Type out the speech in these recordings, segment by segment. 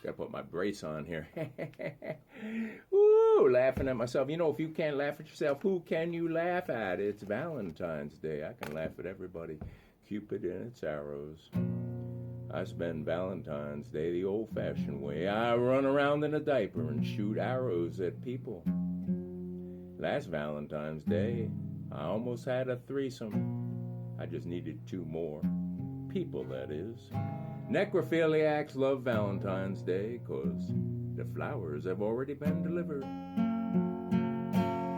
Gotta put my brace on here. Woo, laughing at myself. You know, if you can't laugh at yourself, who can you laugh at? It's Valentine's Day. I can laugh at everybody. Cupid and its arrows. I spend Valentine's Day the old-fashioned way. I run around in a diaper and shoot arrows at people. Last Valentine's Day, I almost had a threesome. I just needed 2 more. People, that is. Necrophiliacs love Valentine's Day 'cause the flowers have already been delivered.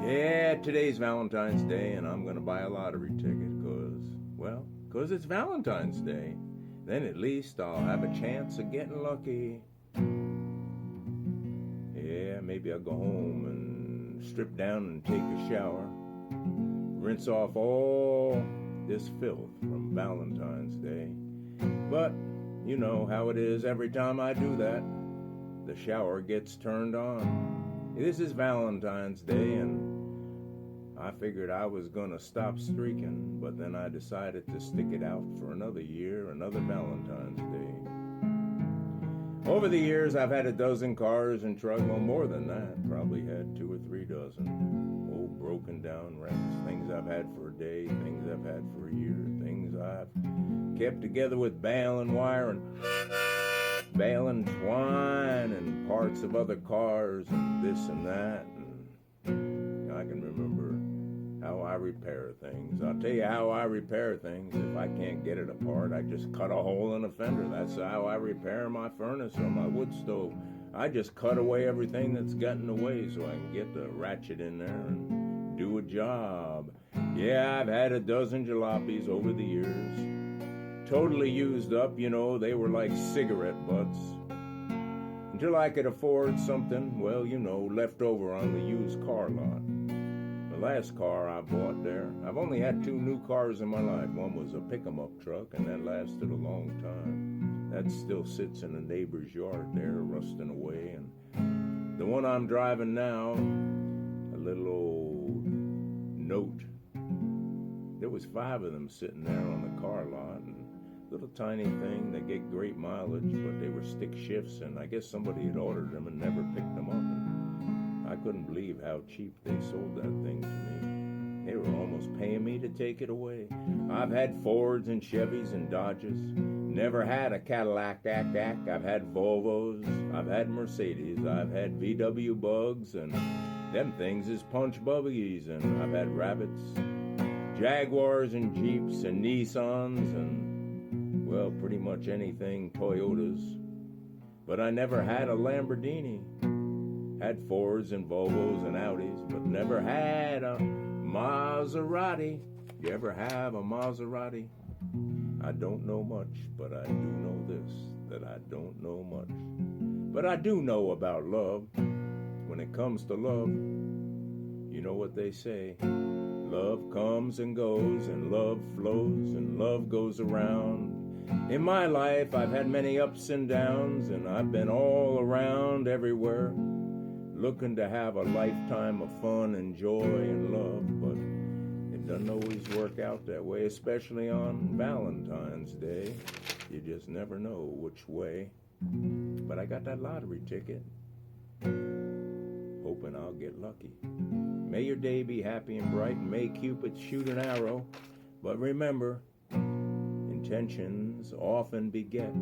Yeah, today's Valentine's Day and I'm gonna buy a lottery ticket 'cause it's Valentine's Day. Then at least I'll have a chance of getting lucky. Yeah, maybe I'll go home and strip down and take a shower. Rinse off all this filth from Valentine's Day. But you know how it is every time I do that. The shower gets turned on. This is Valentine's Day and I figured I was gonna stop streaking, but then I decided to stick it out for another year, another Valentine's Day. Over the years, I've had a dozen cars and trucks, well, more than that, probably had 2 or 3 dozen. Old broken down wrecks, things I've had for a day, things I've had for a year, things I've kept together with baling wire and baling twine and parts of other cars and this and that. And I can remember how I repair things. I'll tell you how I repair things. If I can't get it apart, I just cut a hole in a fender. That's how I repair my furnace or my wood stove. I just cut away everything that's got in the way so I can get the ratchet in there and do a job. Yeah, I've had a dozen jalopies over the years. Totally used up, you know, they were like cigarette butts. Until I could afford something, well, you know, left over on the used car lot. The last car I bought there, I've only had 2 new cars in my life. One was a pick-em-up truck, and that lasted a long time. That still sits in a neighbor's yard there, rusting away. And the one I'm driving now, a little old Note. There was 5 of them sitting there on the car lot, and little tiny thing. They get great mileage, but they were stick shifts, and I guess somebody had ordered them and never picked them up. And I couldn't believe how cheap they sold that thing to me. They were almost paying me to take it away. I've had Fords and Chevys and Dodges. Never had a Cadillac Act. I've had Volvos. I've had Mercedes. I've had VW Bugs, and them things is punch buggies. And I've had Rabbits, Jaguars and Jeeps and Nissans and well, pretty much anything Toyotas. But I never had a Lamborghini. Had Fords and Volvos and Audis, but never had a Maserati. You ever have a Maserati? I don't know much, but I do know this, that I don't know much. But I do know about love. When it comes to love, you know what they say. Love comes and goes, and love flows, and love goes around. In my life, I've had many ups and downs, and I've been all around everywhere, looking to have a lifetime of fun and joy and love, but it doesn't always work out that way, especially on Valentine's Day. You just never know which way. But I got that lottery ticket, hoping I'll get lucky. May your day be happy and bright, and may Cupid shoot an arrow, but remember, intentions often beget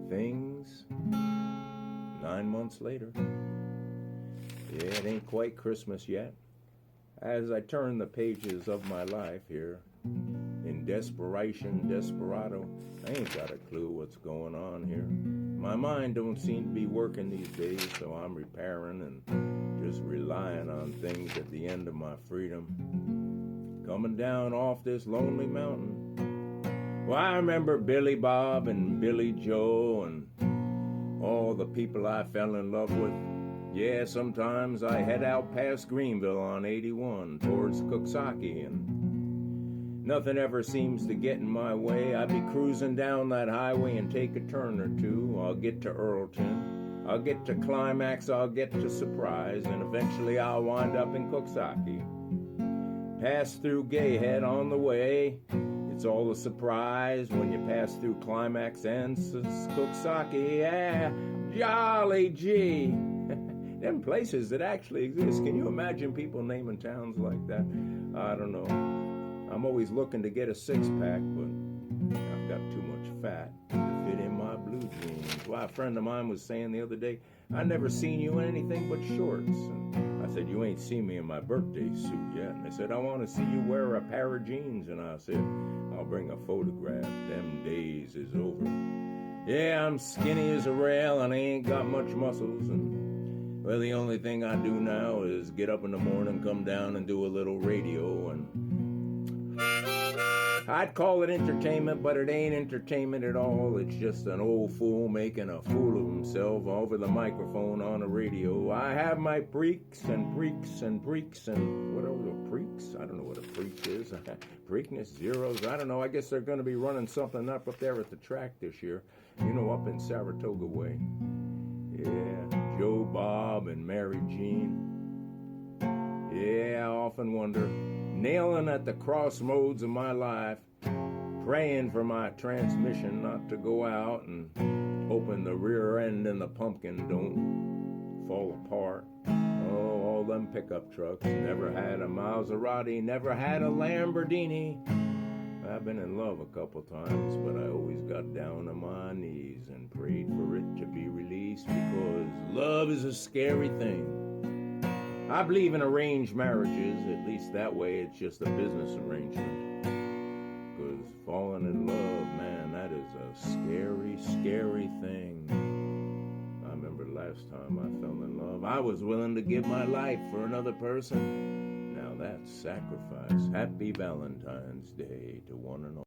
things 9 months later. Yeah, it ain't quite Christmas yet. As I turn the pages of my life here, in desperation, desperado, I ain't got a clue what's going on here. My mind don't seem to be working these days, so I'm repairing and just relying on things at the end of my freedom. Coming down off this lonely mountain. Well, I remember Billy Bob and Billy Joe and all the people I fell in love with. Yeah, sometimes I head out past Greenville on 81 towards Cooksaki, and nothing ever seems to get in my way. I be cruising down that highway and take a turn or two. I'll get to Earlton, I'll get to Climax, I'll get to Surprise, and eventually I'll wind up in Cooksaki. Pass through Gayhead on the way. It's all a surprise when you pass through Climax and Skoksaki. Yeah, jolly gee. Them places that actually exist. Can you imagine people naming towns like that? I don't know. I'm always looking to get a six-pack, but I've got too much fat to fit in my blue jeans. Why, a friend of mine was saying the other day, I never seen you in anything but shorts. And I said, you ain't seen me in my birthday suit yet. And they said, I want to see you wear a pair of jeans. And I said, I'll bring a photograph. Them days is over. Yeah, I'm skinny as a rail and I ain't got much muscles. And, well, the only thing I do now is get up in the morning, come down and do a little radio. And I'd call it entertainment, but it ain't entertainment at all. It's just an old fool making a fool of himself over the microphone on the radio. I have my freaks and freaks and freaks and whatever the freaks. I don't know what a freak is. Preakness, zeros. I don't know. I guess they're going to be running something up there at the track this year. You know, up in Saratoga way. Yeah, Joe, Bob, and Mary Jean. Yeah, I often wonder, nailing at the crossroads of my life, praying for my transmission not to go out and hoping the rear end and the pumpkin don't fall apart. Oh, all them pickup trucks. Never had a Maserati, never had a Lamborghini. I've been in love a couple times, but I always got down on my knees and prayed for it to be released because love is a scary thing. I believe in arranged marriages, at least that way it's just a business arrangement. Because falling in love, man, that is a scary, scary thing. I remember last time I fell in love, I was willing to give my life for another person. Now that's sacrifice. Happy Valentine's Day to one and all.